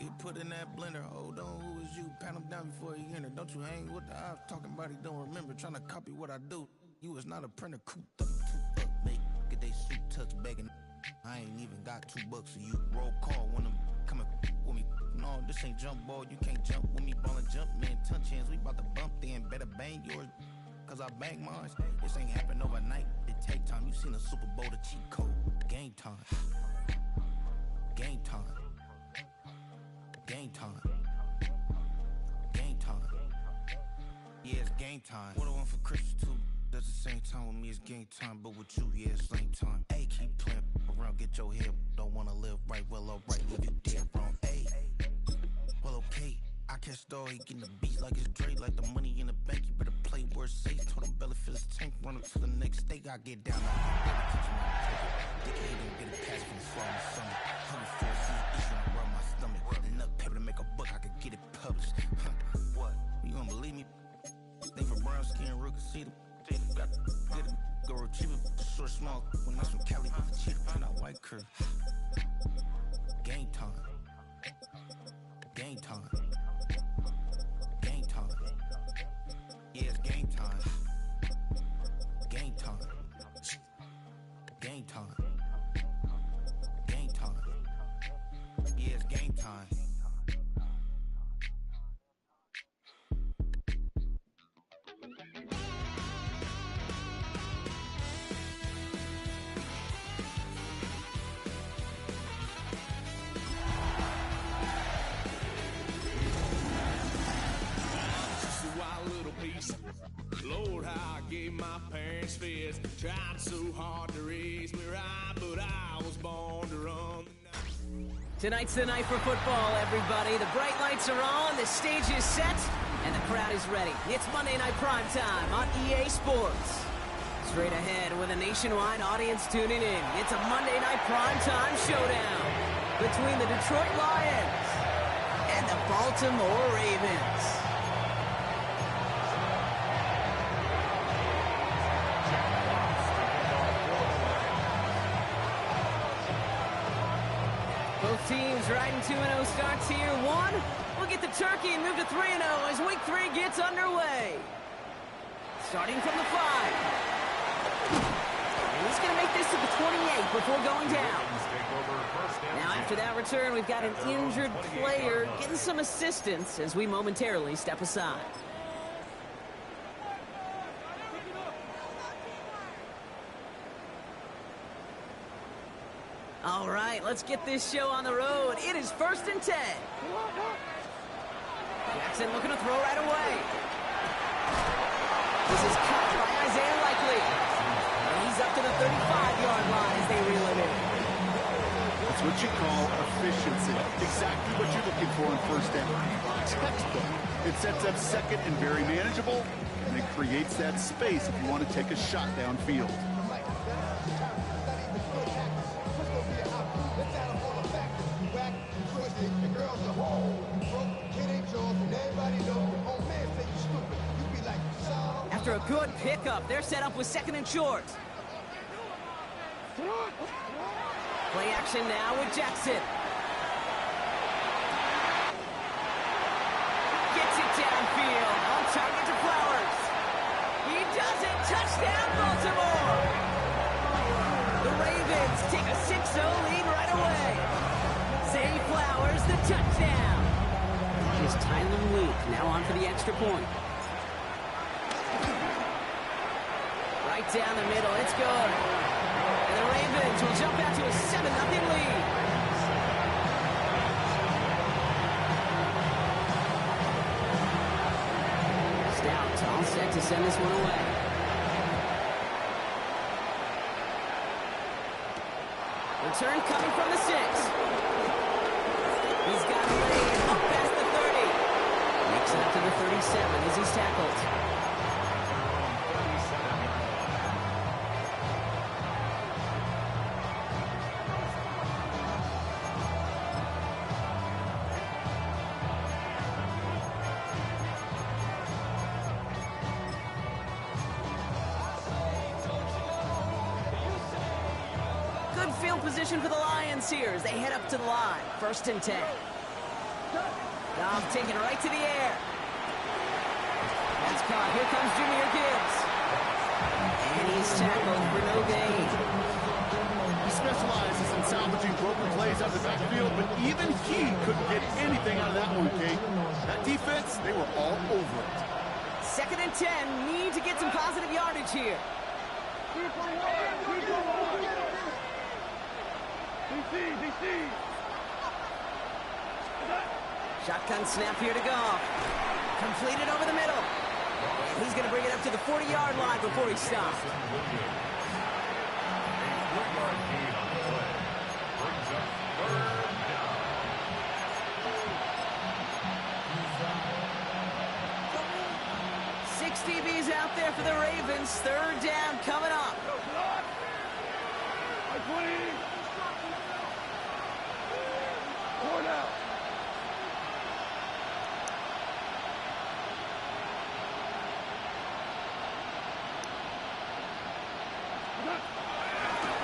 Get put in that blender. Hold on, who is you? Pat him down before he enter. Don't you hang with the ops talking about he don't remember. Trying to copy what I do. You is not a printer. Cooped up, too up, mate. Get they suit tucks begging. I ain't even got $2 for you. Roll call when I'm coming with me. No, this ain't jump ball. You can't jump with me. Ballin' jump, man. Touch hands. We bout to bump then. Better bang yours. Cause I bang mine. This ain't happen overnight. It take time. You seen a Super Bowl, the cheat code. Game time. Game time. Game time. Game time. Yeah, it's game time. What I want for Christmas too. That's the same time with me, it's game time. But with you, yeah, it's same time. Hey, keep playing around, get your head. Don't wanna live right, well, alright, leave you dead wrong. Hey, well, okay. I catch the dog, he getting the beat like it's Dre. Like the money in the bank, you better play where it's safe. Told him belly fill his tank, run up to the next state. I get down, dick he don't get a pass from the fall in the summer. Hungry for a season, itching around my stomach. Enough paper to make a book, I could get it published. What? You don't believe me? Think for brown skin, real can see them. Got get it, go retrieve it, short, small. When that's from Cali, cheetah print out white curve. Game time. Game time. Game time. Yeah, it's game time. Game time. Game time. Game time. Yeah, it's game time. Lord, how I gave my parents fits. Tried so hard to raise me right, but I was born to run. Tonight's the night for football, everybody. The bright lights are on, the stage is set, and the crowd is ready. It's Monday Night Primetime on EA Sports. Straight ahead with a nationwide audience tuning in. It's a Monday Night Primetime showdown between the Detroit Lions and the Baltimore Ravens. Both teams riding 2-0 starts here. One, we'll get the turkey and move to 3-0 as Week 3 gets underway. Starting from the 5. And he's going to make this to the 28 before going down. Now after that return, we've got an injured player getting some assistance as we momentarily step aside. All right, let's get this show on the road. It is 1st and 10. Jackson looking to throw right away. This is caught by Isaiah Likely. And he's up to the 35-yard line as they reel him in. That's what you call efficiency. Exactly what you're looking for in 1st down. Textbook. It sets up 2nd and very manageable, and it creates that space if you want to take a shot downfield. After a good pickup, they're set up with 2nd and short. Play action now with Jackson. Gets it downfield. On target to Flowers. He does it. Touchdown, Baltimore. The Ravens take a 6-0 lead right away. Zay Flowers, the touchdown. Here's Tyler Luke now on for the extra point. Right down the middle, it's good. And the Ravens will jump out to a 7-0 lead. Stout all set to send this one away. Return coming from the 6. He's got a lead up past the 30. Makes it up to the 37 as he's tackled. Good field position for the Lions here as they head up to the line. 1st and 10. Dom taking it right to the air. That's caught. Here comes Junior Gibbs. And he's tackled for no gain. He specializes in salvaging broken plays out of the backfield, but even he couldn't get anything out of that one, Kate. That defense, they were all over it. 2nd and 10. Need to get some positive yardage here. Shotgun snap here to Goff. Completed over the middle. And he's going to bring it up to the 40-yard line before he stops. DBs out there for the Ravens. 3rd down coming up.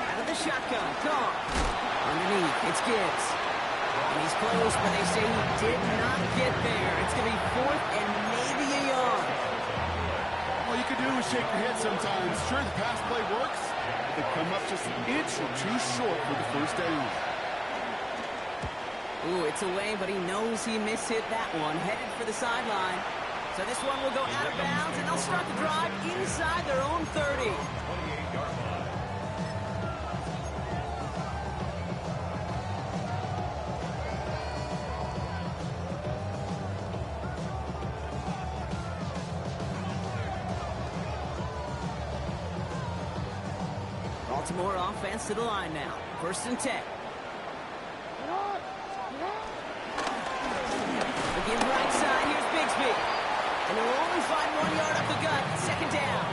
Out of the shotgun. Gone. Underneath, it's Gibbs. And he's close, but they say he did not get there. It's going to be 4th and maybe a yard. All you can do is shake your head sometimes. Sure, the pass play works, but they come up just an inch or two short for the 1st down. Ooh, it's away, but he knows he mishit that one. Headed for the sideline. So this one will go out of bounds, and they'll start the drive inside their own 30. Baltimore offense to the line now. 1st and 10. Again, right side. Here's Bigsby. And they'll only find 1 yard up the gut. 2nd down.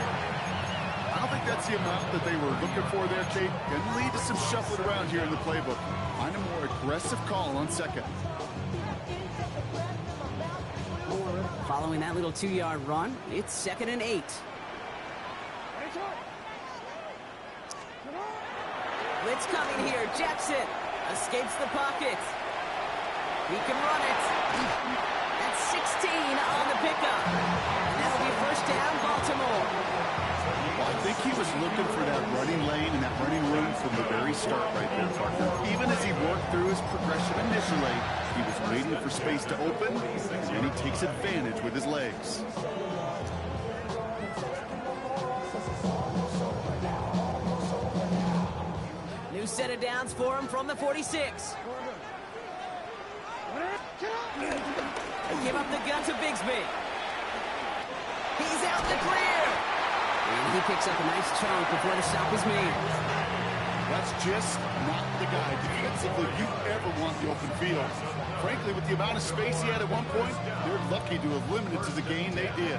I don't think that's the amount that they were looking for there, Kate. Can lead to some shuffling around here in the playbook. Find a more aggressive call on 2nd. Following that little 2-yard run, it's 2nd and 8. Blitz coming here. Jackson escapes the pocket. He can run it. That's 16 on the pickup. And that'll be 1st down, Baltimore. Well, I think he was looking for that running lane and that running room from the very start right there, partner. Even as he worked through his progression initially, he was waiting for space to open, and then he takes advantage with his legs. New set of downs for him from the 46. They give up the gun to Bigsby. He's out in the clear. And he picks up a nice chunk before the stop is made. That's just not the guy defensively you ever want the open field. Frankly, with the amount of space he had at one point, they're lucky to have limited to the gain they did.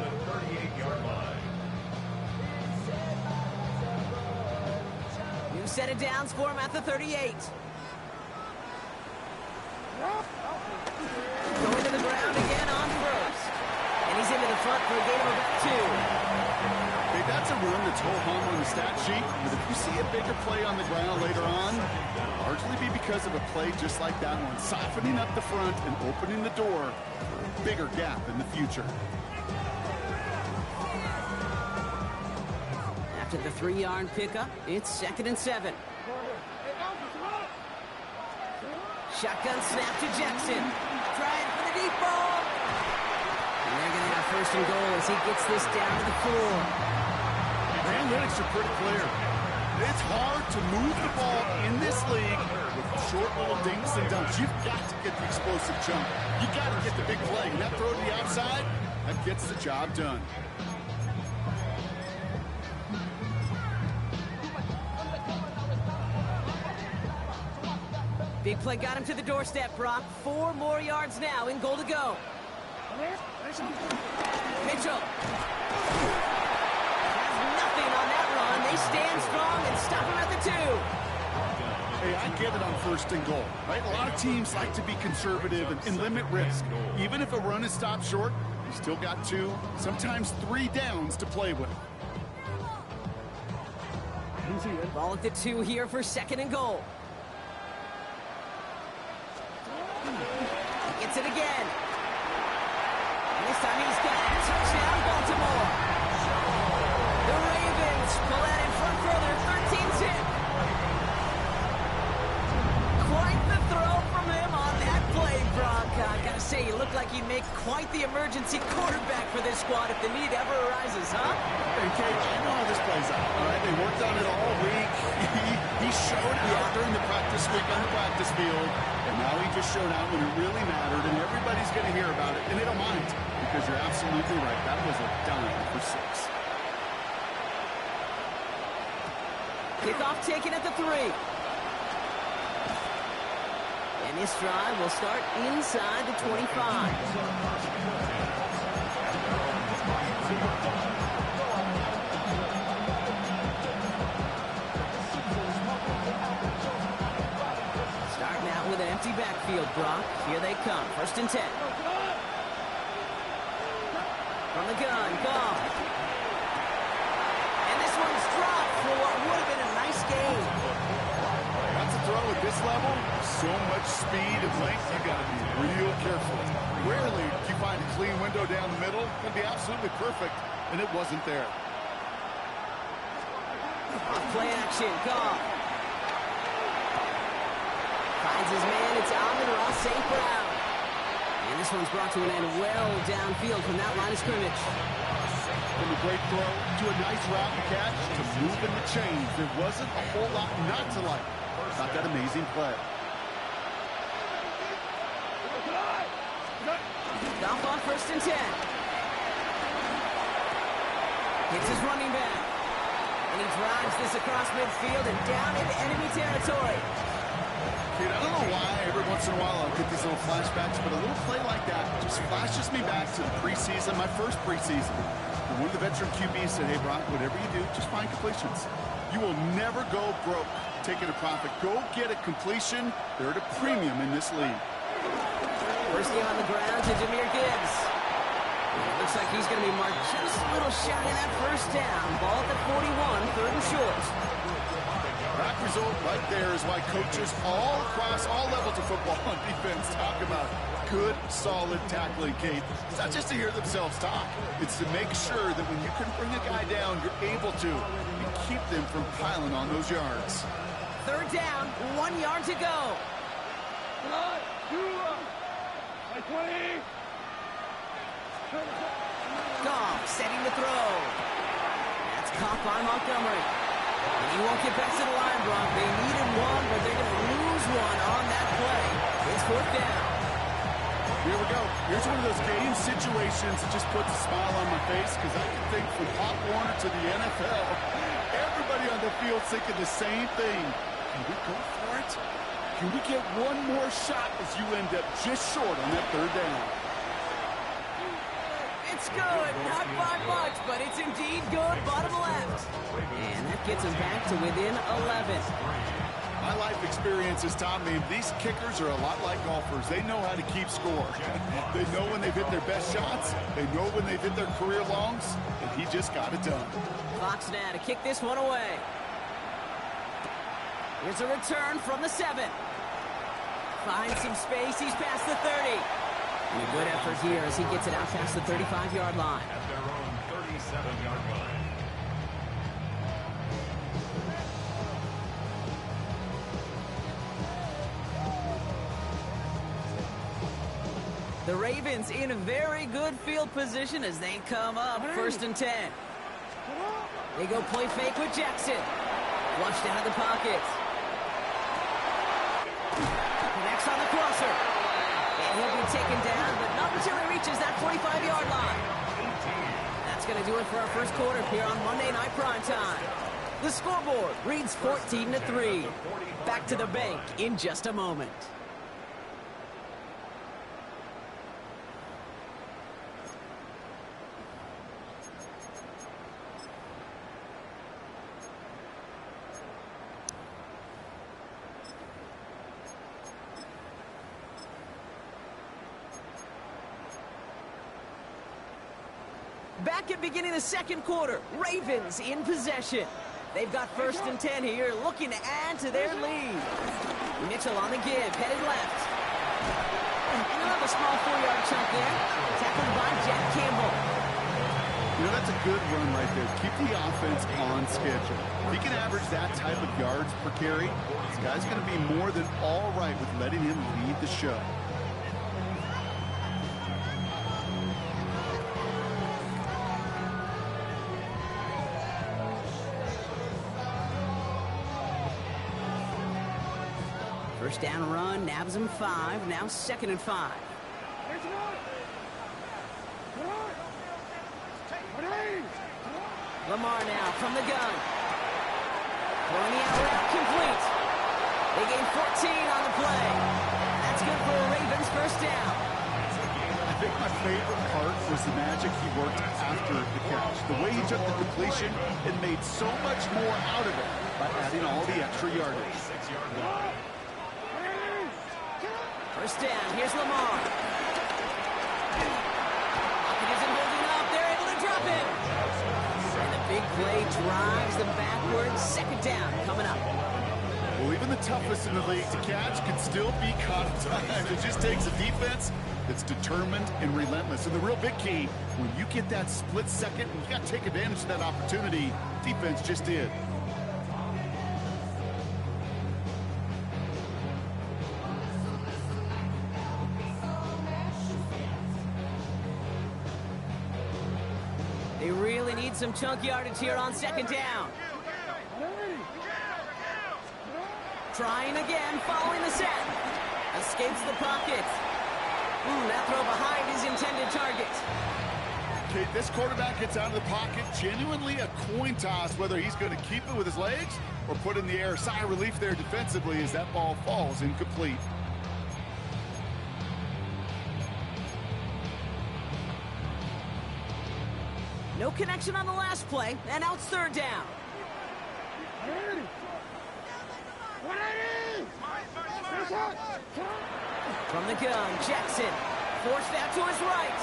New set of downs for him at the 38. Going to the ground again on 1st. And he's into the front for a gain of about 2. Hey, that's a run that's ho-hum on the stat sheet, but if you see a bigger play on the ground later on, it'll largely be because of a play just like that one, softening up the front and opening the door for a bigger gap in the future. After the 3-yard pickup, it's 2nd and 7. Shotgun snap to Jackson. Trying for the deep ball. And they're going to have 1st and goal as he gets this down to the floor. The analytics are pretty clear. It's hard to move the ball in this league with short little dinks and dunks. You've got to get the explosive jump. You've got to get the big play. And that throw to the outside, that gets the job done. Big play got him to the doorstep, Brock. 4 more yards now in goal to go. Mitchell has nothing on that run. They stand strong and stop him at the 2. Hey, I get it on 1st and goal, right? A lot of teams like to be conservative and limit risk. Even if a run is stopped short, you still got 2, sometimes 3 downs to play with. Ball at the 2 here for 2nd and goal. Gets it again. And this time he's got it. Touchdown, Baltimore. The Ravens pull out in front further, 13-zip. Quite the throw from him on that play, Brock. I gotta say, you look like you make quite the emergency quarterback for this squad if the need ever arises, huh? Hey, Kate, I know how this plays out, all right? They worked on it all week. He showed out during the practice week on the practice field, and now he just showed out when it really mattered, and everybody's going to hear about it, and they don't mind, because you're absolutely right. That was a dime for 6. Kickoff taken at the 3. And this drive will start inside the 25. Starting out with an empty backfield, Brock. Here they come. 1st and 10. From the gun, Goff. And this one's dropped for what would have been a nice game. That's a throw at this level. So much speed and length, you got to be real careful. Rarely do you find a clean window down the middle. It can be absolutely perfect, and it wasn't there. Off play action, Goff. Finds his man, it's Amon-Ra St. Brown. And this one's brought to an end well downfield from that line of scrimmage. From a great throw to a nice route and catch to moving the chains. There wasn't a whole lot not to like. Not that amazing play. Goff on 1st and 10. Hits his running back. And he drives this across midfield and down into enemy territory. Dude, I don't know why every once in a while I'll get these little flashbacks, but a little play like that just flashes me back to the preseason, my first preseason. And one of the veteran QBs said, hey, Brock, whatever you do, just find completions. You will never go broke taking a profit. Go get a completion. They're at a premium in this league. First game on the ground to Jahmyr Gibbs. Looks like he's going to be marked just a little shy of that first down. Ball at the 41, 3rd and short. That result right there is why coaches all across all levels of football and defense talk about good, solid tackling, Kate. It's not just to hear themselves talk. It's to make sure that when you can bring a guy down, you're able to and keep them from piling on those yards. 3rd down, 1 yard to go. Goff setting the throw. That's caught by Montgomery. And he won't get back to the line, Brock. They needed one, but they're going to lose one on that play. It's 4th down. Here we go. Here's one of those game situations that just puts a smile on my face because I can think from Pop Warner to the NFL, everybody on the field thinking the same thing. Can we go for it? Can we get one more shot as you end up just short on that 3rd down? It's good. Not by much, but it's indeed good. Bottom left. And that gets them back to within 11. My life experience has taught me these kickers are a lot like golfers. They know how to keep score. They know when they've hit their best shots. They know when they've hit their career longs. And he just got it done. Fox now to kick this one away. Here's a return from the 7. Finds some space. He's past the 30. And a good effort here as he gets it out past the 35-yard line. At their own 37-yard line. The Ravens in a very good field position as they come up 1st and 10. They go play fake with Jackson. Flushed out of the pocket. Connects on the crosser. And he'll be taken down, but not until he reaches that 45-yard line. That's going to do it for our first quarter here on Monday Night Primetime. The scoreboard reads 14-3. Back to the bank in just a moment. Back at beginning the second quarter, Ravens in possession. They've got 1st and 10 here, looking to add to their lead. Mitchell on the give, headed left. And he'll have a small You know, that's a good run right there. Keep the offense on schedule. If he can average that type of yards per carry, this guy's going to be more than all right with letting him lead the show. First down run, nabs him 5, now 2nd and 5. Lamar now from the gun. Throwing the out route complete. They gain 14 on the play. That's good for a Ravens first down. I think my favorite part was the magic he worked after the catch. The way he took the completion and made so much more out of it by adding all the extra yardage. First down, here's Lamar. Pocket isn't holding up, they're able to drop him. And the big play drives them backwards. 2nd down coming up. Well, even the toughest in the league to catch can still be caught at times. It just takes a defense that's determined and relentless. And the real big key, when you get that split second, you got to take advantage of that opportunity. Defense just did. They really need some chunk yardage here on 2nd down. Trying again, following the set. Escapes the pocket. That throw behind his intended target. Okay, this quarterback gets out of the pocket. Genuinely a coin toss whether he's going to keep it with his legs or put it in the air. Sigh of relief there defensively as that ball falls incomplete. No connection on the last play, and now it's 3rd down. From the gun, Jackson. Forced out to his right.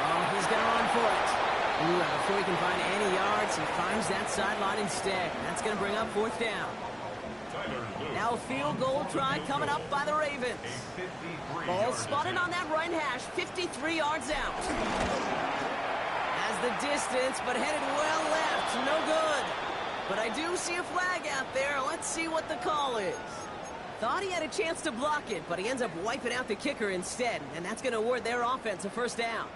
Oh, he's going to run for it. Before he can find any yards, he finds that sideline instead. That's going to bring up 4th down. Now a field goal try coming up by the Ravens. Ball spotted on that right hash, 53 yards out. Has the distance, but headed well left. No good. But I do see a flag out there. Let's see what the call is. Thought he had a chance to block it, but he ends up wiping out the kicker instead. And that's going to award their offense a first down.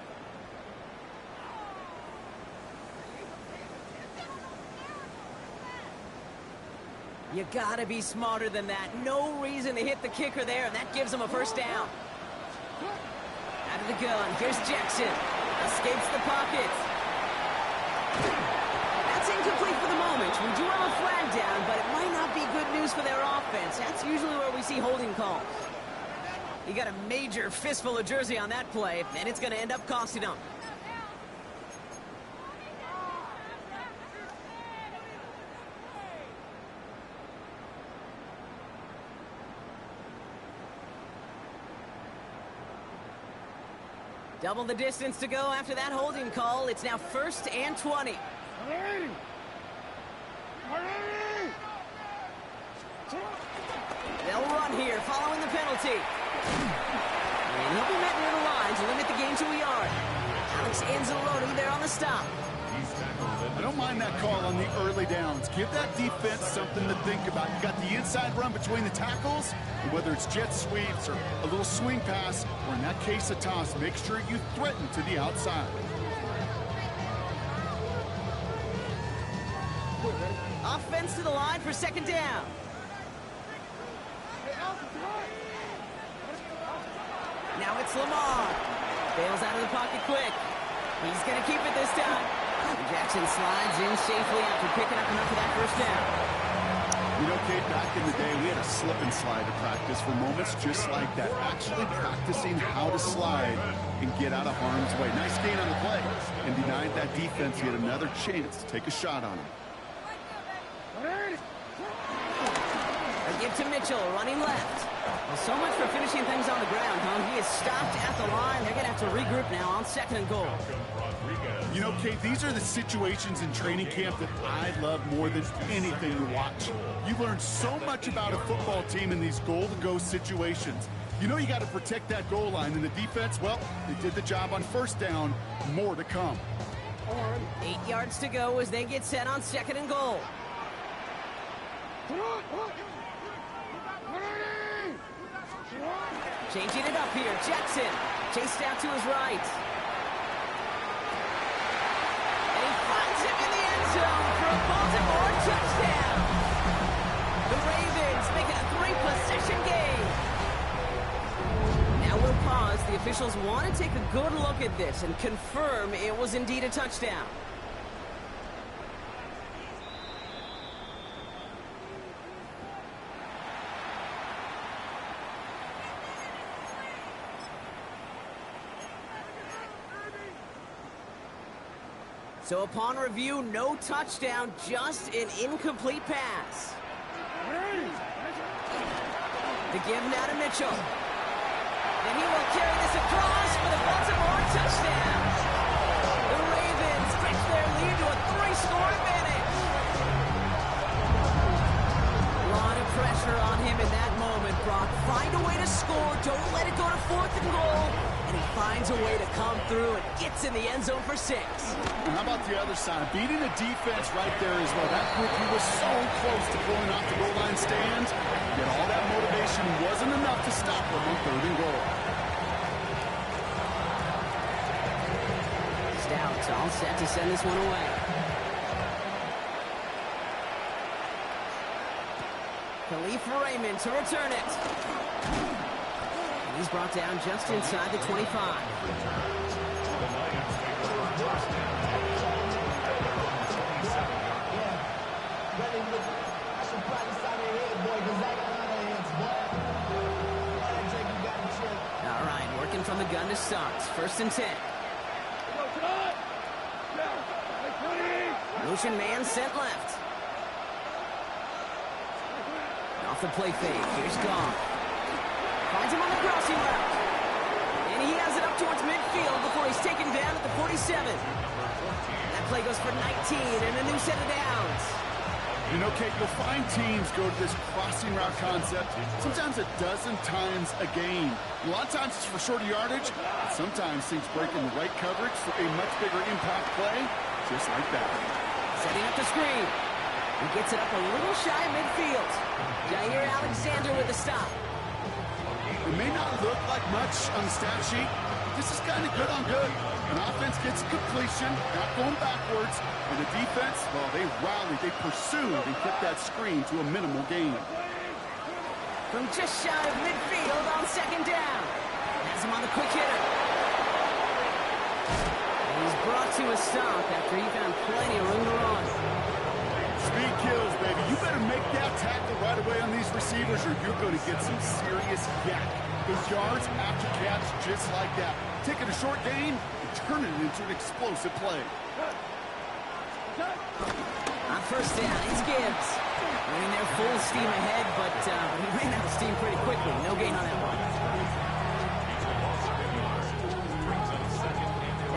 You gotta be smarter than that. No reason to hit the kicker there, and that gives him a first down. Out of the gun, here's Jackson. Escapes the pocket. That's incomplete for the moment. We do have a flag down, but it might not be good news for their offense. That's usually where we see holding calls. He got a major fistful of jersey on that play, and it's gonna end up costing him. Double the distance to go after that holding call. It's now 1st and 20. They'll run here following the penalty. And he'll be met near the line to limit the gain to a yard. Alex Anzalone there on the stop. I don't mind that call on the early downs. Give that defense something to think about. You got the inside run between the tackles, and whether it's jet sweeps or a little swing pass, or in that case a toss, make sure you threaten to the outside. Offense to the line for 2nd down. Now it's Lamar. Bails out of the pocket quick. He's going to keep it this time. Jackson slides in safely after picking up enough of that first down. You know, Kate, back in the day, we had a slip and slide to practice for moments just like that. Actually practicing how to slide and get out of harm's way. Nice gain on the play. And denied that defense yet another chance to take a shot on him. They give to Mitchell, running left. Well, so much for finishing things on the ground, huh? He is stopped at the line. They're going to have to regroup now on 2nd and goal. You know, Kate, these are the situations in training camp that I love more than anything to watch. You learn so much about a football team in these goal-to-go situations. You know you got to protect that goal line, and the defense, well, they did the job on 1st down. More to come. 8 yards to go as they get set on 2nd and goal. Changing it up here, Jackson. Chased out to his right. And he finds him in the end zone for a Baltimore touchdown. The Ravens make it a 3-possession game. Now we'll pause. The officials want to take a good look at this and confirm it was indeed a touchdown. So upon review, no touchdown, just an incomplete pass. The give now to Mitchell. And he will carry this across for the Baltimore touchdown. The Ravens stretch their lead to a 3-score advantage. A lot of pressure on him in that moment, Brock. Find a way to score. Don't let it go to 4th and goal. And he finds a way to come through and gets in the end zone for 6. And how about the other side? Beating the defense right there as well. That rookie was so close to pulling off the goal line stand. Yet all that motivation wasn't enough to stop them on 3rd and goal. Stout all set to send this one away. Khalif Raymond to return it. And he's brought down just inside the 25. All right, working from the gun to start. 1st and 10. Motion man sent left. Off the play fake. Here's Goff. Finds him on the crossing route. And he has it up towards midfield before he's taken down at the 47. That play goes for 19 and a new set of downs. You know, Kate, you'll find teams go to this crossing route concept sometimes a dozen times a game. A lot of times it's for shorter yardage, but sometimes things break in the right coverage for a much bigger impact play, just like that. Setting up the screen. He gets it up a little shy of midfield. Jair Alexander with the stop. It may not look like much on the stat sheet. This is kind of good on good. An offense gets completion, not going backwards, and the defense, well, they rallied, they pursued, and kept that screen to a minimal gain. From just shy of midfield on 2nd down. Has him on the quick hitter. And he's brought to a stop after he found plenty of room to run. Speed kills, baby. You better make that tackle right away on these receivers or you're going to get some serious yak. Those yards after catch just like that. Taking a short gain and turning it into an explosive play. On 1st down, it's Gibbs. Running there full steam ahead, but he ran out of steam pretty quickly. No gain on that one.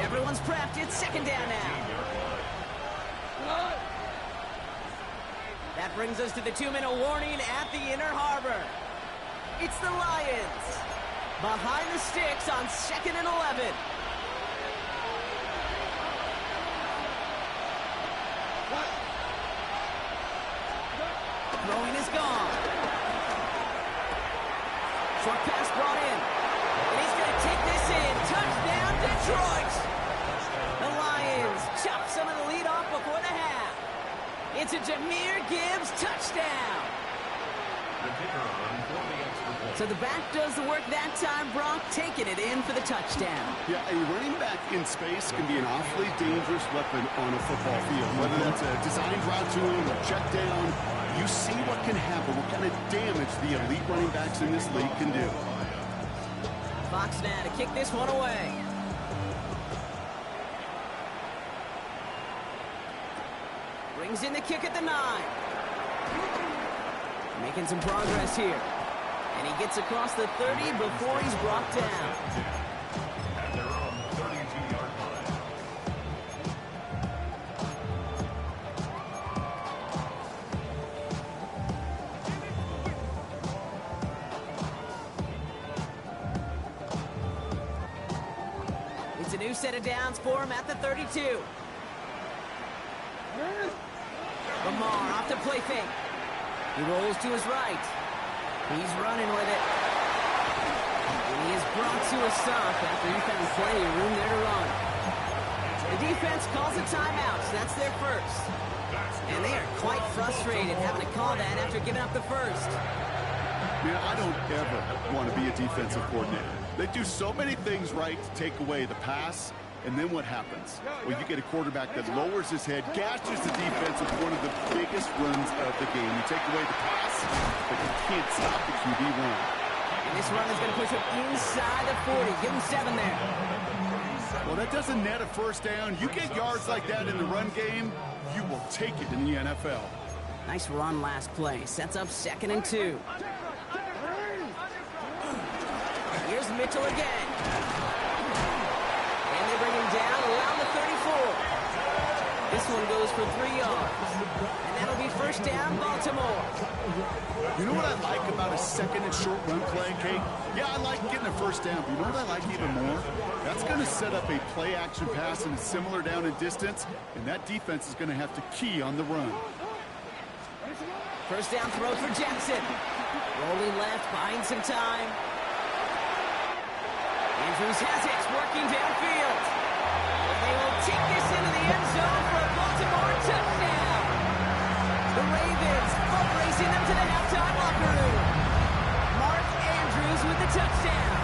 Everyone's prepped. It's 2nd down now. That brings us to the 2-minute warning at the Inner Harbor. It's the Lions. Behind the sticks on 2nd and 11. Throwing is gone. Short pass brought in. And he's going to take this in. Touchdown, Detroit. The Lions chop some of the lead off before the half. It's a Jahmyr Gibbs touchdown. So the back does the work that time, Brock, taking it in for the touchdown. Yeah, a running back in space can be an awfully dangerous weapon on a football field. Whether that's a designed route to him or check down, you see what can happen, what kind of damage the elite running backs in this league can do. Fox now to kick this one away. Brings in the kick at the 9. Making some progress here. And he gets across the 30 before he's brought down. At their own 32-yard line. It's a new set of downs for him at the 32. Lamar off the play fake. He rolls to his right. He's running with it. And he is brought to a stop after he found plenty of room there to run. The defense calls a timeout, so that's their first. And they are quite frustrated having to call that after giving up the first. Man, I don't ever want to be a defensive coordinator. They do so many things right to take away the pass, and then what happens? Well, you get a quarterback that lowers his head, gashes the defense with one of the biggest runs of the game. You take away the pass, but you can't stop the QB run. And this run is going to push him inside the 40. Give him 7 there. Well, that doesn't net a first down. You get yards like that in the run game, you will take it in the NFL. Nice run last play. Sets up 2nd and 2. Here's Mitchell again. And they bring him down around the 34. This one goes for 3 yards. And that'll be first down, Baltimore. You know what I like about a 2nd and short run play, Kate? Yeah, I like getting a first down. But you know what I like even more? That's going to set up a play-action pass in a similar down and distance, and that defense is going to have to key on the run. First down throw for Jackson. Rolling left, buying some time. Andrews has it, working downfield. And they will take this into the end zone for a Baltimore touchdown. The Ravens racing them to the halftime locker room. Mark Andrews with the touchdown.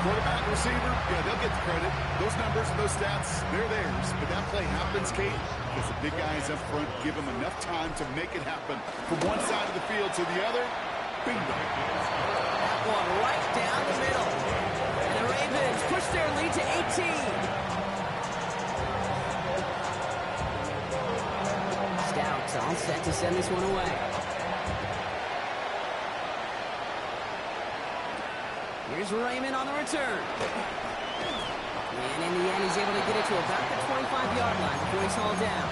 Quarterback, receiver, yeah, they'll get the credit. Those numbers and those stats, they're theirs. But that play happens, Kate, because the big guys up front give them enough time to make it happen. From one side of the field to the other, bingo. That one right down the middle. And the Ravens push their lead to 18. Stouts all set to send this one away. Here's Raymond on the return. And in the end, he's able to get it to about the 25-yard line before he's hauled down.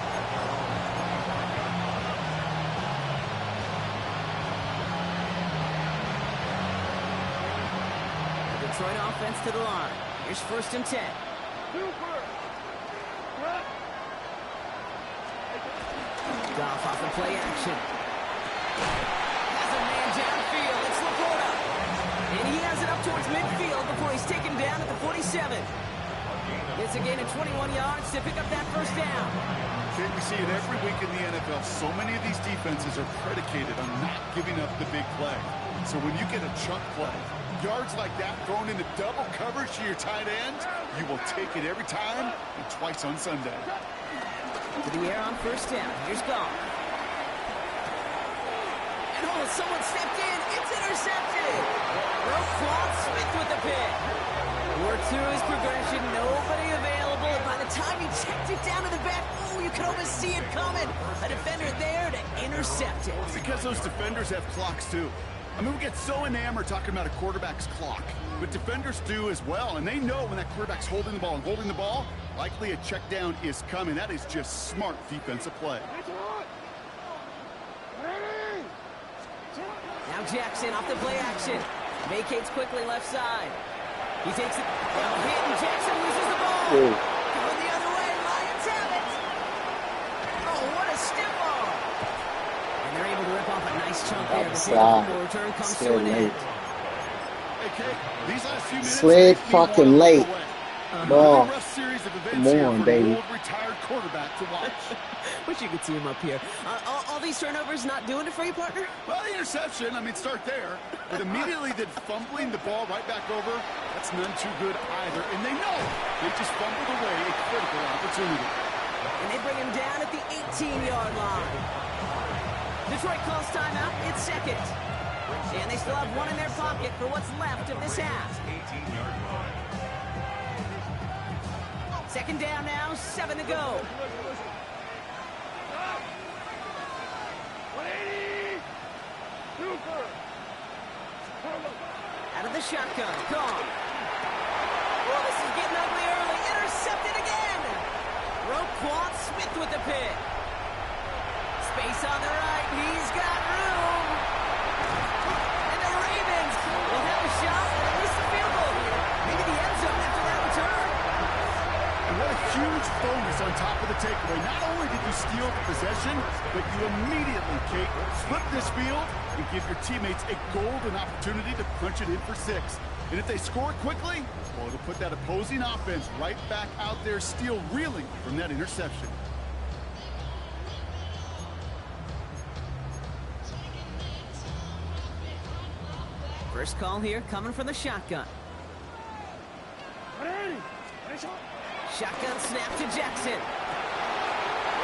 The Detroit offense to the line. Here's 1st and 10. Goff off the play action. Has a man downfield. It's Laporta. And he has it up towards midfield before he's taken down at the 47. It's a gain of 21 yards to pick up that first down. We see it every week in the NFL. So many of these defenses are predicated on not giving up the big play. So when you get a chunk play, yards like that thrown into double coverage to your tight end, you will take it every time and twice on Sunday. To the air on first down. Here's Goff. And someone stepped in. It's intercepted. Roquan Smith with the pick. Worked through his progression. Nobody available. And by the time he checked it down to the back, you could almost see it coming. A defender there to intercept it. Because those defenders have clocks too. I mean, we get so enamored talking about a quarterback's clock, but defenders do as well, and they know when that quarterback's holding the ball and holding the ball, likely a check down is coming. That is just smart defensive play. Now Jackson off the play action. Vacates quickly left side. He takes it. Hit, and Jackson loses the ball. Going the other way. Lions have it. Oh, what a stiff arm. And they're able to rip off a nice chunk there before the return comes to an end. Hey, Kate, these last few minutes Slid fucking late. Bro, come on, baby. Retired quarterback to watch. Wish you could see him up here. All these turnovers not doing it for you, partner? Well, the interception, I mean, start there. But immediately then fumbling the ball right back over, that's none too good either. And they know they just fumbled away a critical opportunity. And they bring him down at the 18-yard line. Detroit calls timeout. It's 2nd. And they still have one in their pocket for what's left of this half. 2nd down now, 7 to go. Out of the shotgun, gone. Oh, this is getting ugly early. Intercepted again. Roquan Smith with the pick. Space on the right. He's got room. And the Ravens will have a shot at least a field goal here. Maybe the end zone after that return. And what a huge bonus on top of the takeaway. Not only did you steal the possession, but you immediately, Kate, flip this field and give your teammates a golden opportunity to punch it in for 6. And if they score quickly, well, it'll put that opposing offense right back out there, still reeling from that interception. First call here coming from the shotgun. Shotgun snap to Jackson. And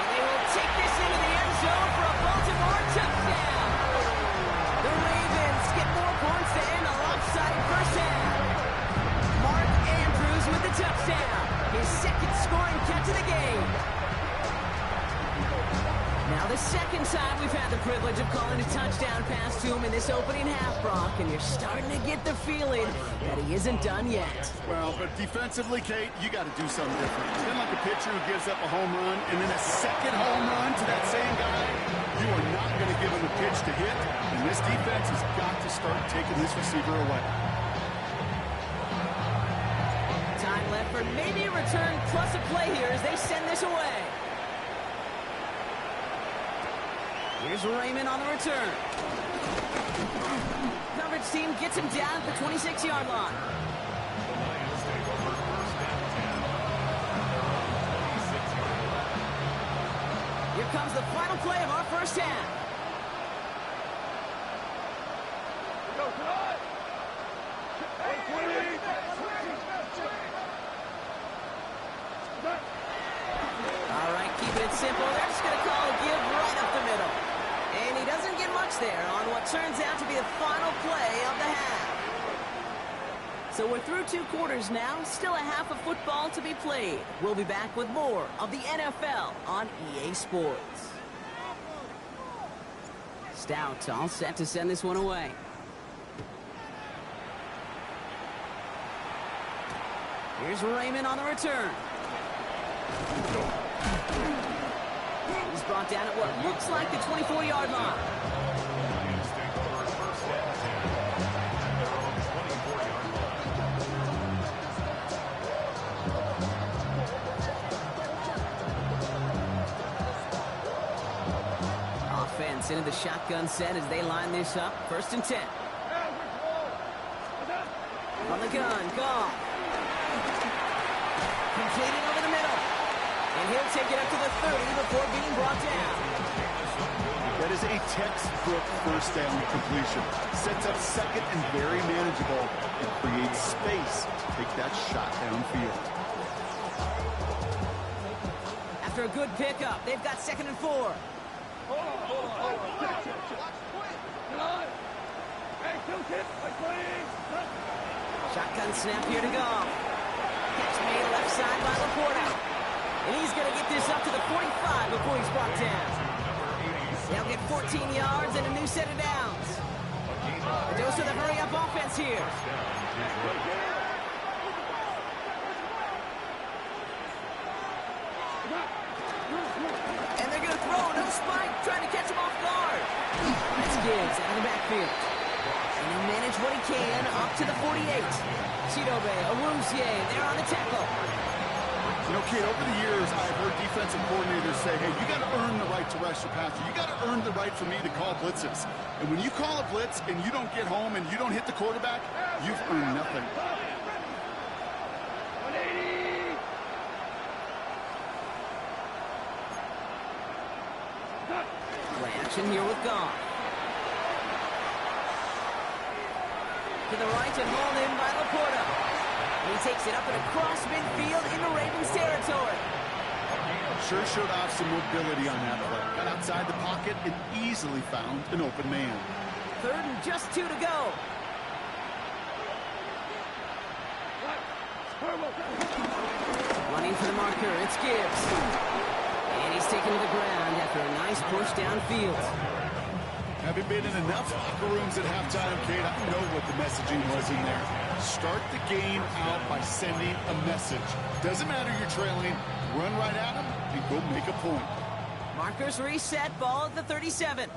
they will take this into the end zone for a Baltimore touchdown. The Ravens get more points to end a lopsided first half. Mark Andrews with the touchdown. His second scoring catch of the game. Now the second time we've had the privilege of calling a touchdown pass to him in this opening half, Brock, and you're starting to get the feeling that he isn't done yet. Well, but defensively, Kate, you got to do something different. It's been like a pitcher who gives up a home run and then a second home run to that same guy. You are not going to give him a pitch to hit, and this defense has got to start taking this receiver away. Time left for maybe a return plus a play here as they send this away. Here's Raymond on the return. Coverage team gets him down at the 26-yard line. Here comes the final play of our first half. All right, keeping it simple. They're just going to call a give right up the middle. And he doesn't get much there on what turns out to be the final play of the half. So we're through 2 quarters now. Still a half of football to be played. We'll be back with more of the NFL on EA Sports. Stout all set to send this one away. Here's Raymond on the return. He's brought down at what looks like the 24-yard line. Offense into the shotgun set as they line this up. 1st and 10. On the gun, Goff. Completing over the middle. And he'll take it up to the 30 before being brought down. That is a textbook first down completion. Sets up second and very manageable and creates space to take that shot downfield. After a good pickup, they've got 2nd and 4. Shotgun snap here to go. Catch made left side by Laporta. And he's going to get this up to the 45 before he's brought down. They'll get 14 yards and a new set of downs. A dose of the hurry-up offense here. And they're going to throw. No spike. Trying to catch him off guard. That's Gibbs out of the backfield. And he'll manage what he can up to the 48. Chidobe, Awuzie, they're on the tackle. You know, Kate, over the years, I've heard defensive coordinators say, hey, you got to earn the right to rush your passer. You got to earn the right for me to call blitzes. And when you call a blitz and you don't get home and you don't hit the quarterback, you've earned nothing. 180. Play action here with Goff. To the right and hauled in by Laporta. And he takes it up and across midfield into Ravens territory. Sure showed off some mobility on that play. Got outside the pocket and easily found an open man. 3rd and just 2 to go. Running for the marker, it's Gibbs. And he's taken to the ground after a nice push downfield. Having been in enough locker rooms at halftime, Kate, I know what the messaging was in there. Start the game out by sending a message. Doesn't matter you're trailing, run right at them and go make a point. Markers reset, ball at the 37.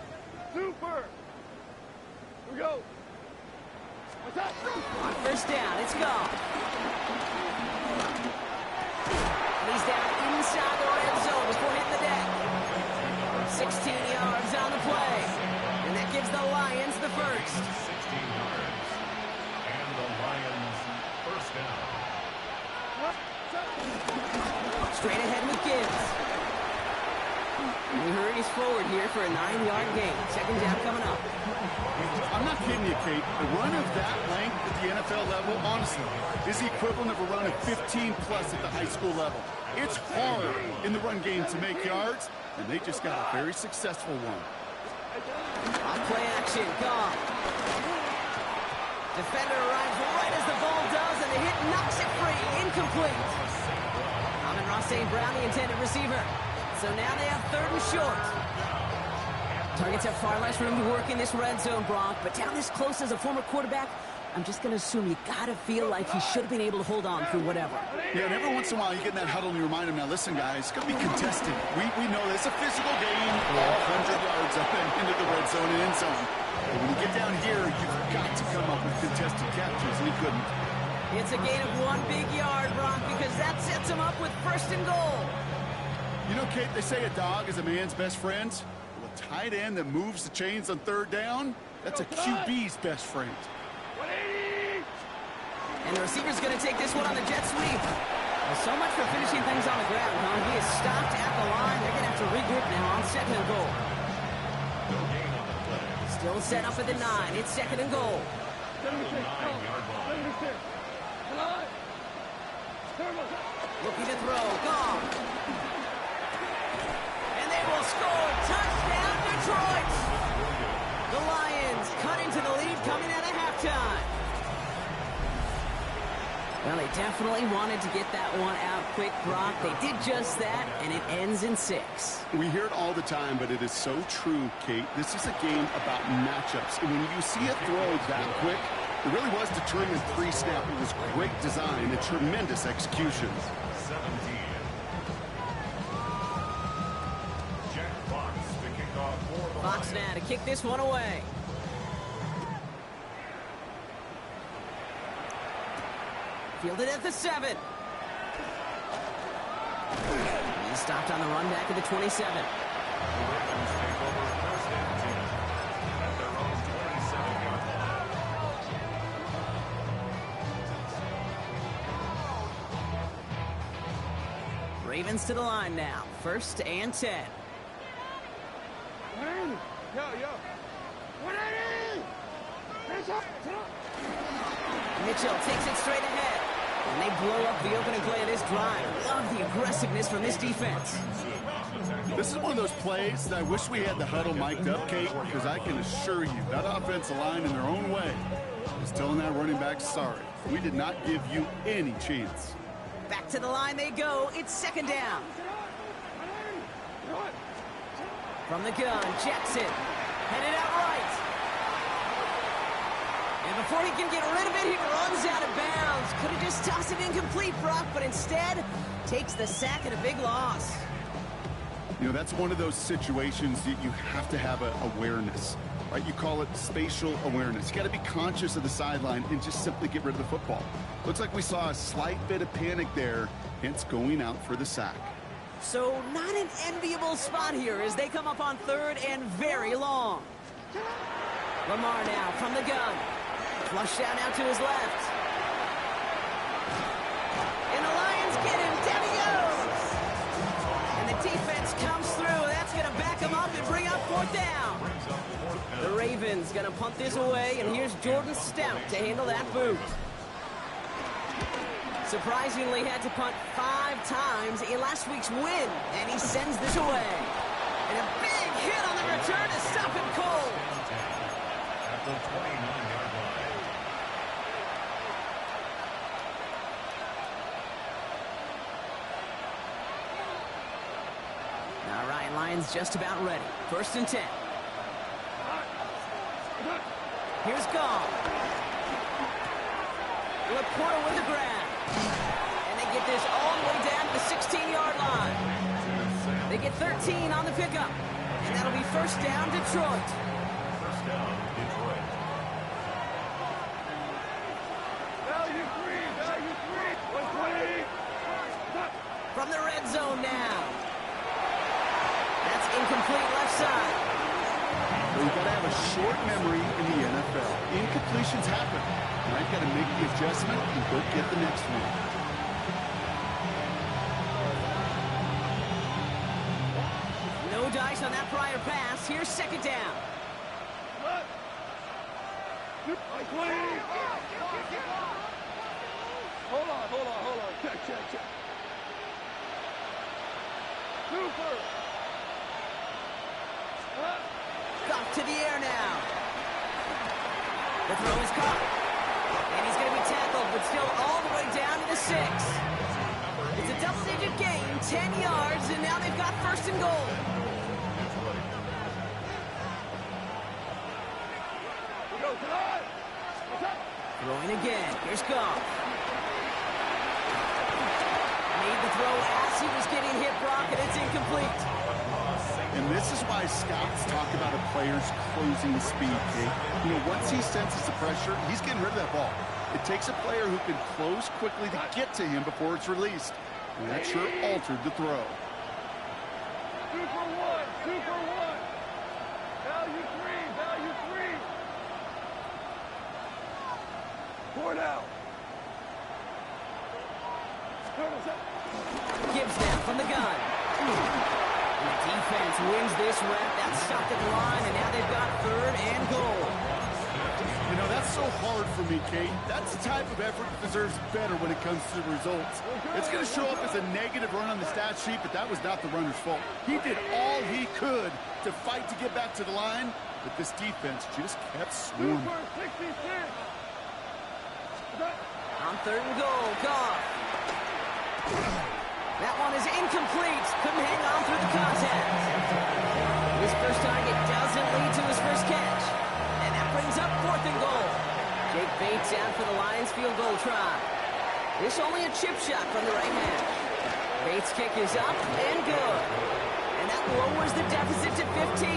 Super. Here we go. On 1st down, it's Goff. And he's down inside the red zone 16 yards on the play. And that gives the Lions the first. 16 yards. And the Lions first down. Straight ahead with Gibbs. He hurries forward here for a 9-yard gain. Second down coming up. I'm not kidding you, Kate. A run of that length at the NFL level, honestly, is the equivalent of a run of 15-plus at the high school level. It's hard in the run game to make yards, and they just got a very successful one. On play action, gone. Defender arrives right as the ball does, and the hit knocks it free. Incomplete. Amon-Ra St. Brown, the intended receiver. So now they have 3rd and short. Targets have far less room to work in this red zone, Brock, but down this close as a former quarterback, I'm just going to assume you got to feel like he should have been able to hold on through whatever. Yeah, and every once in a while you get in that huddle and you remind him, now listen, guys, it's going to be contested. We know this is a physical game, all 100 yards up and into the red zone and end zone. But when you get down here, you've got to come up with contested catches, and he couldn't. It's a gain of 1 big yard, Brock, because that sets him up with 1st and goal. You know, Kate, they say a dog is a man's best friend. Well, a tight end that moves the chains on 3rd down, that's a QB's best friend. And the receiver's going to take this one on the jet sweep. Well, so much for finishing things on the ground, huh? He is stopped at the line. They're going to have to regroup now on 2nd and goal. Still set up at the 9. It's 2nd and goal. Looking to throw. Gone. And they will score. Touchdown, Detroit. The Lions cut into the lead coming out of halftime. Well, they definitely wanted to get that one out quick, Brock. They did just that, and it ends in 6. We hear it all the time, but it is so true, Kate. This is a game about matchups. And when you see a throw that quick, it really was determined pre-snap. It was great design and tremendous execution. 17. Jack Fox to kick off for the Fox now to kick this one away. Fielded at the 7. He's stopped on the run back at the 27. Ravens take over 1st and 10 at their own 27-yard line. Ravens to the line now. 1st and 10. Mitchell takes it straight ahead. And they blow up the opening play of this drive. Love the aggressiveness from this defense. This is one of those plays that I wish we had the huddle mic'd up, Kate, because I can assure you that offensive line in their own way is telling that running back, sorry, we did not give you any chance. Back to the line they go. It's 2nd down. From the gun, Jackson. Headed out right. And before he can get rid of it, he runs out of bounds. Could have just tossed it incomplete, Brock, but instead takes the sack and a big loss. You know, that's one of those situations that you have to have awareness, right? You call it spatial awareness. You got to be conscious of the sideline and just simply get rid of the football. Looks like we saw a slight bit of panic there, hence going out for the sack. So not an enviable spot here as they come up on 3rd and very long. Lamar now from the gun. Flushed out now to his left. And the Lions get him. Down he goes. And the defense comes through. That's going to back him up and bring up 4th down. The Ravens going to punt this away, and here's Jordan Stout to handle that boot. Surprisingly had to punt 5 times in last week's win, and he sends this away. And a big hit on the return to stop him cold. At the 29-yard line. All right, Lions just about ready. 1st and 10. Here's Gall. Laporta with the grab. And they get this all the way down to the 16-yard line. They get 13 on the pickup. And that'll be 1st down, Detroit. 1st down, Detroit. From the red zone now. That's incomplete left You've got to have a short memory in the NFL. Incompletions happen. Now you've got to make the adjustment and go get the next one. No dice on that prior pass. Here's second down. Hold on. Check. Super. Off to the air now. The throw is caught. And he's going to be tackled, but still all the way down to the 6. It's a double-digit gain, 10 yards, and now they've got first and goal. Throwing again. Here's Goff. Made the throw as he was getting hit, Brock, and it's incomplete. And this is why scouts talk about a player's closing speed, Kate. You know, once he senses the pressure, he's getting rid of that ball. It takes a player who can close quickly to get to him before it's released. And that sure altered the throw. 2 for 1. Value 3. 4 down. Gibbs now from the gun. And the defense wins this rep. That's stopped at the line, and now they've got third and goal. You know, that's so hard for me, Kate. That's the type of effort that deserves better when it comes to the results. It's going to show up as a negative run on the stat sheet, but that was not the runner's fault. He did all he could to fight to get back to the line, but this defense just kept swarming. On third and goal, Goff. That one is incomplete. Couldn't hang on through the contact. His first target doesn't lead to his first catch. And that brings up fourth and goal. Jake Bates out for the Lions field goal try. This only a chip shot from the right hash. Bates' kick is up and good. And that lowers the deficit to 15.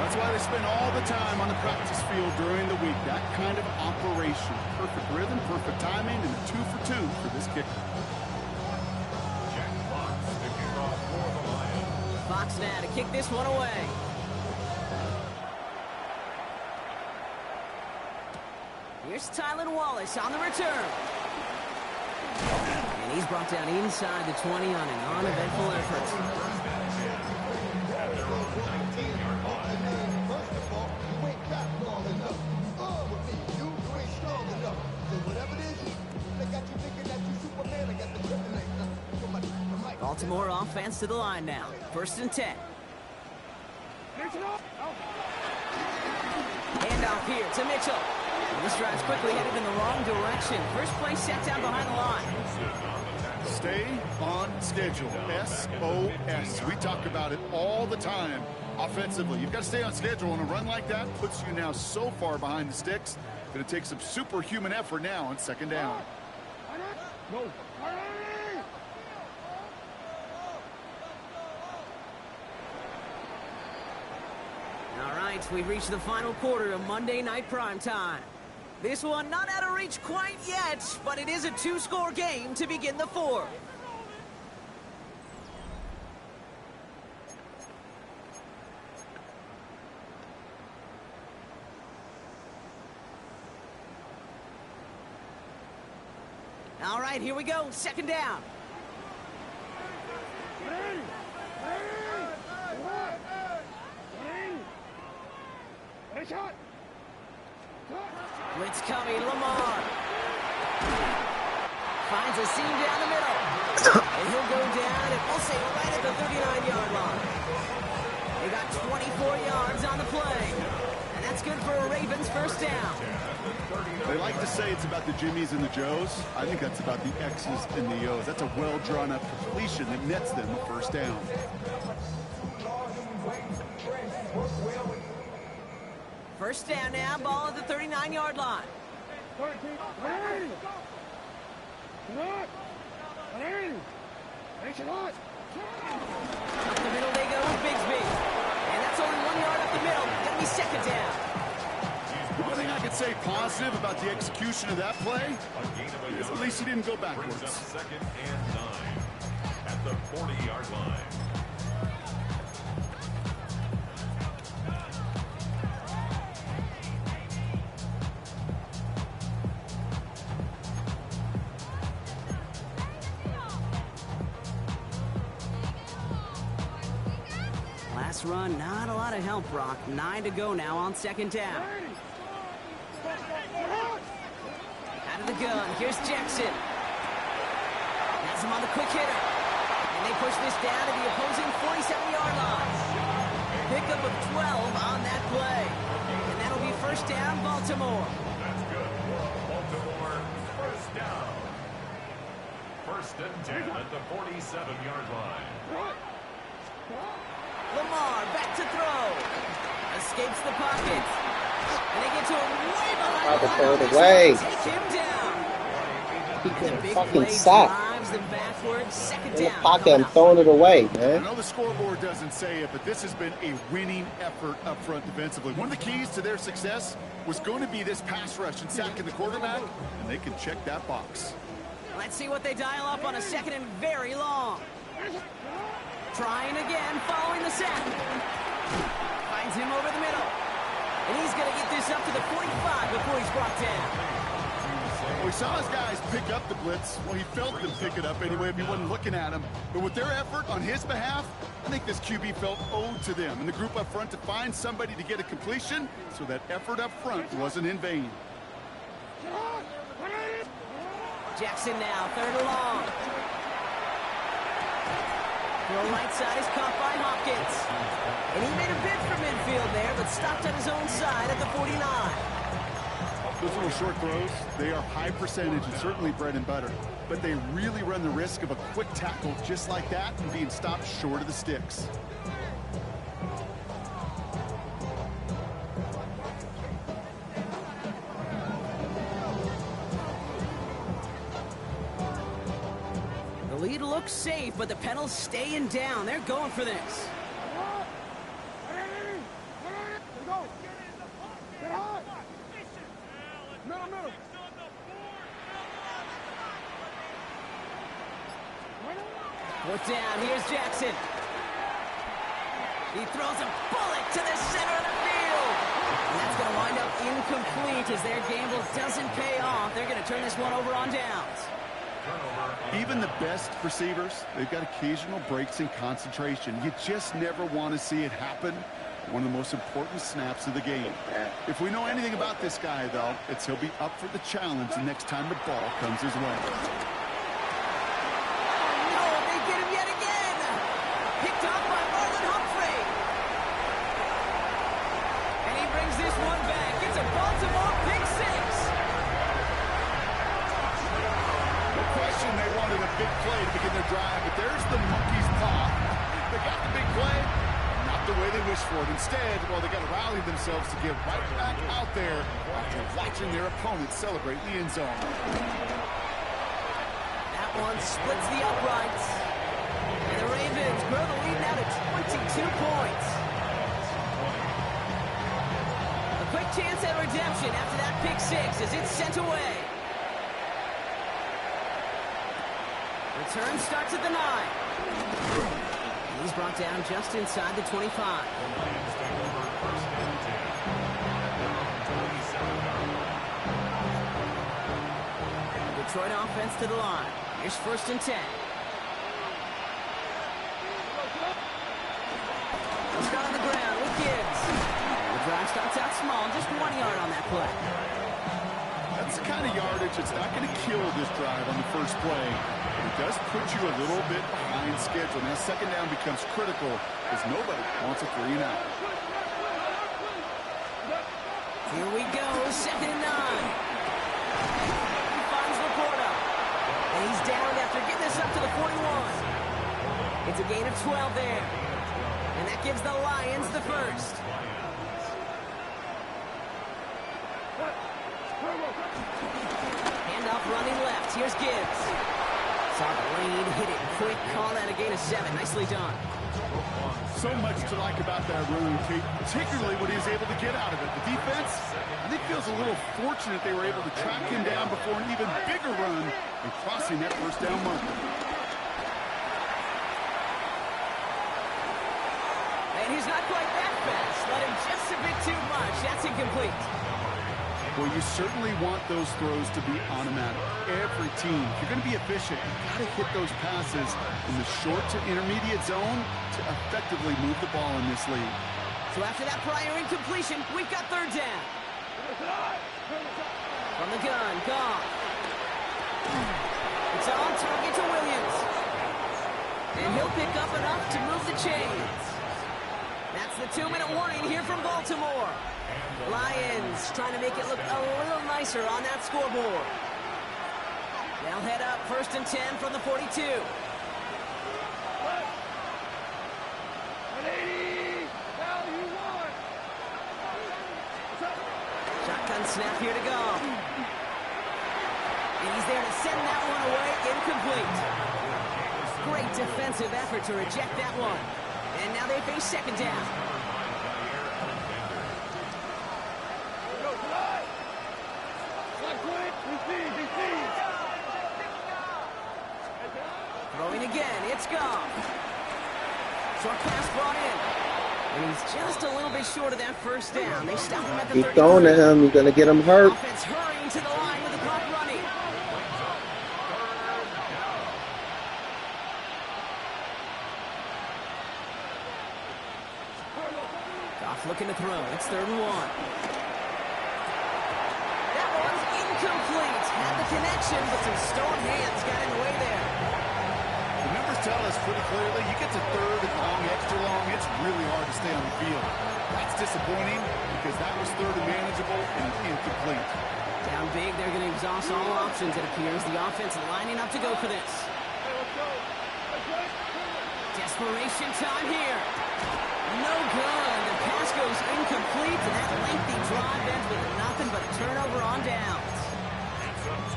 That's why they spend all the time on the practice field during the week. That kind of operation. Perfect rhythm, perfect timing, and a 2 for 2 for this kicker. Fox now to kick this one away. Here's Tylan Wallace on the return. And he's brought down inside the 20 on an uneventful effort. Baltimore offense to the line now. First and 10. Handoff here to Mitchell. And this drive's quickly headed in the wrong direction. First play set down behind the line. Stay on schedule. SOS. We talk about it all the time offensively. You've got to stay on schedule, and a run like that puts you now so far behind the sticks that it takes some superhuman effort now on second down. All right, we've reached the final quarter of Monday Night Primetime. This one not out of reach quite yet, but it is a 2-score game to begin the fourth. All right, here we go. Second down. Blitz coming, Lamar. Finds a seam down the middle. And he'll go down, and we'll say right at the 39-yard line. They got 24 yards on the play. And that's good for a Ravens first down. They like to say it's about the Jimmies and the Joes. I think that's about the X's and the O's. That's a well-drawn-up completion that nets them a first down. First down now, ball at the 39-yard line. Up the middle they go with Bigsby. And that's only 1 yard up the middle. Gonna be second down. One thing I could say positive about the execution of that play is at least he didn't go backwards. Second and 9 at the 40-yard line. this run, not a lot of help, Brock. 9 to go now on second down. Out of the gun, here's Jackson. Has him on the quick hitter. And they push this down to the opposing 47-yard line. Pickup of 12 on that play. And that'll be first down, Baltimore. That's good. Baltimore, first down. First and 10 at the 47-yard line. Lamar back to throw. Escapes the pocket. And they get to him way behind the line. Take him down. He can Big fucking play stop. drives them backwards. Second In the down. pocket, I'm throwing it away, I man. know the scoreboard doesn't say it, but this has been a winning effort up front defensively. One of the keys to their success was going to be this pass rush and sacking the quarterback, and they can check that box. Let's see what they dial up on a second and very long. Trying again, following the sack. Finds him over the middle. And he's going to get this up to the 45 before he's brought down. Well, we saw his guys pick up the blitz. Well, he felt them pick it up anyway if he wasn't looking at him. But with their effort on his behalf, I think this QB felt owed to them and the group up front to find somebody to get a completion, so that effort up front wasn't in vain. Jackson now, third and long. The right side is caught by Hopkins. And he made a bid for midfield there, but stopped on his own side at the 49. Those little short throws, they are high percentage and certainly bread and butter. But they really run the risk of a quick tackle just like that and being stopped short of the sticks. The lead looks safe, but the pedals staying down. They're going for this. Fourth down, here's Jackson. He throws a bullet to the center of the field. And that's going to wind up incomplete as their gamble doesn't pay off. They're going to turn this one over on downs. Even the best receivers, they've got occasional breaks in concentration. You just never want to see it happen. One of the most important snaps of the game. If we know anything about this guy, though, it's he'll be up for the challenge the next time the ball comes his way. Big play to begin their drive, but there's the monkey's paw. They got the big play, not the way they wished for it. Instead, well, they got to rally themselves to get right back out there after watching their opponent celebrate the end zone. That one splits the uprights. And the Ravens grow the lead now to 22 points. A quick chance at redemption after that pick six as it's sent away. Return starts at the 9. He's brought down just inside the 25. Detroit offense to the line. Here's first and 10. Let's go on the ground with Gibbs. The drive starts out small, just 1 yard on that play. That's the kind of yardage that's not going to kill this drive on the first play. It does put you a little bit behind schedule. Now, second down becomes critical because nobody wants a 3 and out. Here we go, second and 9. He finds Laporta. And he's down after getting this up to the 41. It's a gain of 12 there. And that gives the Lions the first. Handoff running left. Here's Gibbs. Saw the lane, hit it quick, call that a gain of 7. Nicely done. So much to like about that run, particularly what he was able to get out of it. The defense, I think, feels a little fortunate they were able to track him down before an even bigger run and crossing that first down marker. And he's not quite that fast. Let him just a bit too much. That's incomplete. Well, you certainly want those throws to be automatic. Every team, if you're going to be efficient, you've got to hit those passes in the short to intermediate zone to effectively move the ball in this league. So after that prior incompletion, we've got third down. From the gun, Goff. It's on target to Williams. And he'll pick up enough to move the chains. That's the 2-minute warning here from Baltimore. Lions trying to make it look a little nicer on that scoreboard. They'll head up 1st and 10 from the 42. Shotgun snap here to go. And he's there to send that one away, incomplete. Great defensive effort to reject that one. And now they face second down. Throwing again, it's Goff. Short pass brought in. And he's just a little bit short of that first down. They stop him at the 30. Keep throwing to him. You're going to get him hurt. Offense hurrying to the line with the clock running. Goff looking to throw. It's 3rd and 1. That one's incomplete. Had the connection, but some stone hands got in the way there. The numbers tell us pretty clearly, you get to 3rd and long, extra long, it's really hard to stay on the field. That's disappointing because that was 3rd and manageable and incomplete. Down big, they're going to exhaust all options, it appears. The offense lining up to go for this. Desperation time here. No good. The pass goes incomplete, and that lengthy drive ends with nothing but a turnover on downs.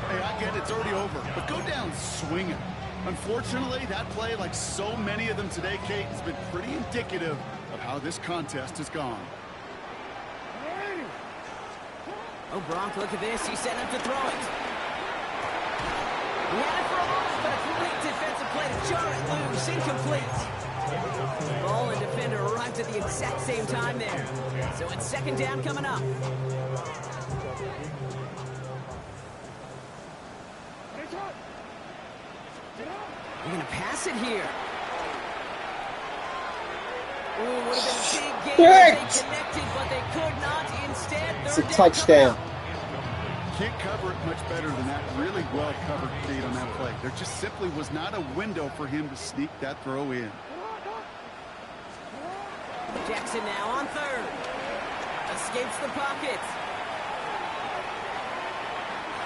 Hey, I get it's already over, but go down swinging. Unfortunately, that play, like so many of them today, Kate, has been pretty indicative of how this contest has gone. Oh, Brock, look at this. He's setting up to throw it. He had it for a moment, but a complete defensive play to jar it loose. Incomplete. Ball and defender arrived at the exact same time there. So it's second down coming up. They're going to pass it here. Ooh, would have been a big game if they connected, but they could not. Instead, It's a touchdown. Can't cover it much better than that. Really well covered, Kate, on that play. There just simply was not a window for him to sneak that throw in. Jackson now on 3rd. Escapes the pocket.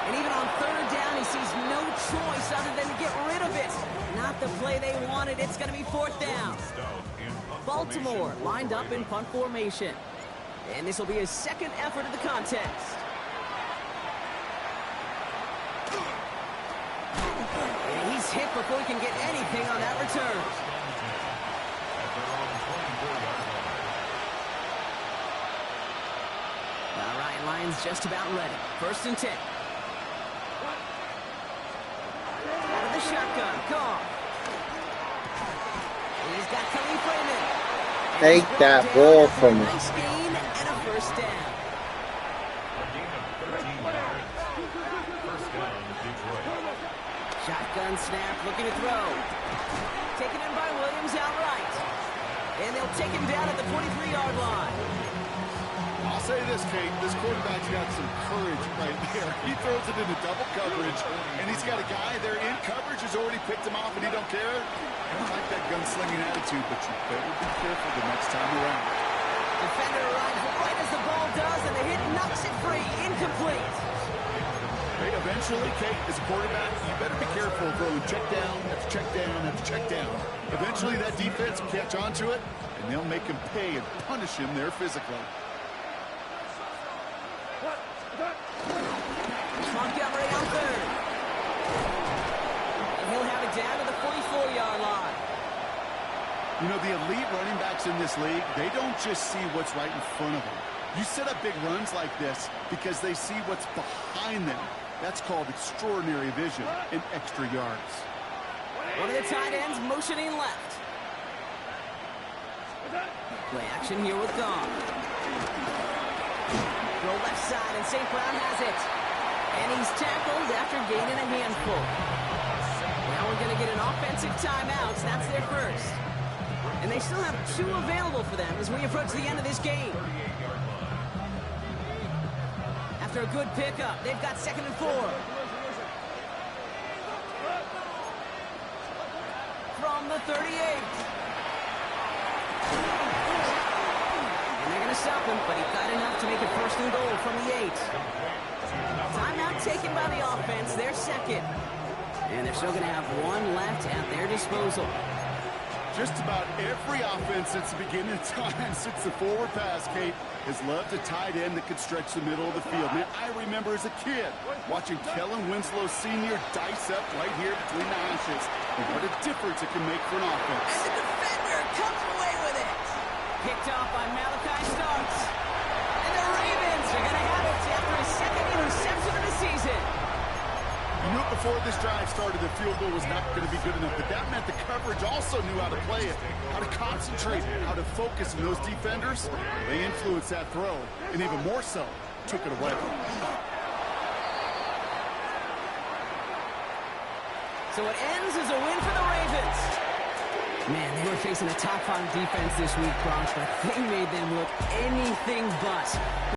And even on 3rd down, he sees no choice other than to get rid of it. Not the play they wanted. It's going to be 4th down. Baltimore lined up in punt formation. And this will be his second effort of the contest. And he's hit before he can get anything on that return. All right, Lions just about ready. 1st and 10. Out of the shotgun, Goff. He's got Khalif Raymond. Take that ball from him. Nice gain and a 1st down. Shotgun snap, looking to throw. Taken in by Williams outright. And they'll take him down at the 23-yard line. I'll say this, Kate, this quarterback's got some courage right there. He throws it into double coverage, and he's got a guy there in coverage who's already picked him off, and he don't care. I don't like that gunslinging attitude, but you better be careful the next time around. Defender arrives right as the ball does, and the hit knocks it free. Incomplete. Hey, eventually, Kate, as a quarterback, you better be careful throwing check down after check down after check down. Eventually, that defense will catch on to it, and they'll make him pay and punish him there physically. Montgomery on 3rd. And he'll have it down to the 44-yard line. You know, the elite running backs in this league, they don't just see what's right in front of them. You set up big runs like this because they see what's behind them. That's called extraordinary vision and extra yards. One of the tight ends motioning left. Play action here with Goff. Throw left side, and St. Brown has it. And he's tackled after gaining a handful. Now we're going to get an offensive timeout. That's their first. And they still have 2 available for them as we approach the end of this game. After a good pickup, they've got 2nd and 4. From the 38. And they're going to stop him, but he got enough to make it 1st and goal from the 8. Timeout taken by the offense, their 2nd. And they're still going to have 1 left at their disposal. Just about every offense since the beginning of time, since the forward pass, Kate, has loved a tight end that could stretch the middle of the field. Man, I remember as a kid watching Kellen Winslow Sr. dice up right here between the hashes. And what a difference it can make for an offense. And the defender comes away with it. Picked off by Malachi Starks. And the Ravens are going to have it after his 2nd interception of the season. You knew it before this drive started, the field goal was not going to be good enough, but that meant the coverage also knew how to play it, how to concentrate, how to focus, and those defenders, they influenced that throw, and even more so, took it away. So it ends as a win for the Ravens. Man, they were facing a top-5 defense this week, Bronx, but they made them look anything but.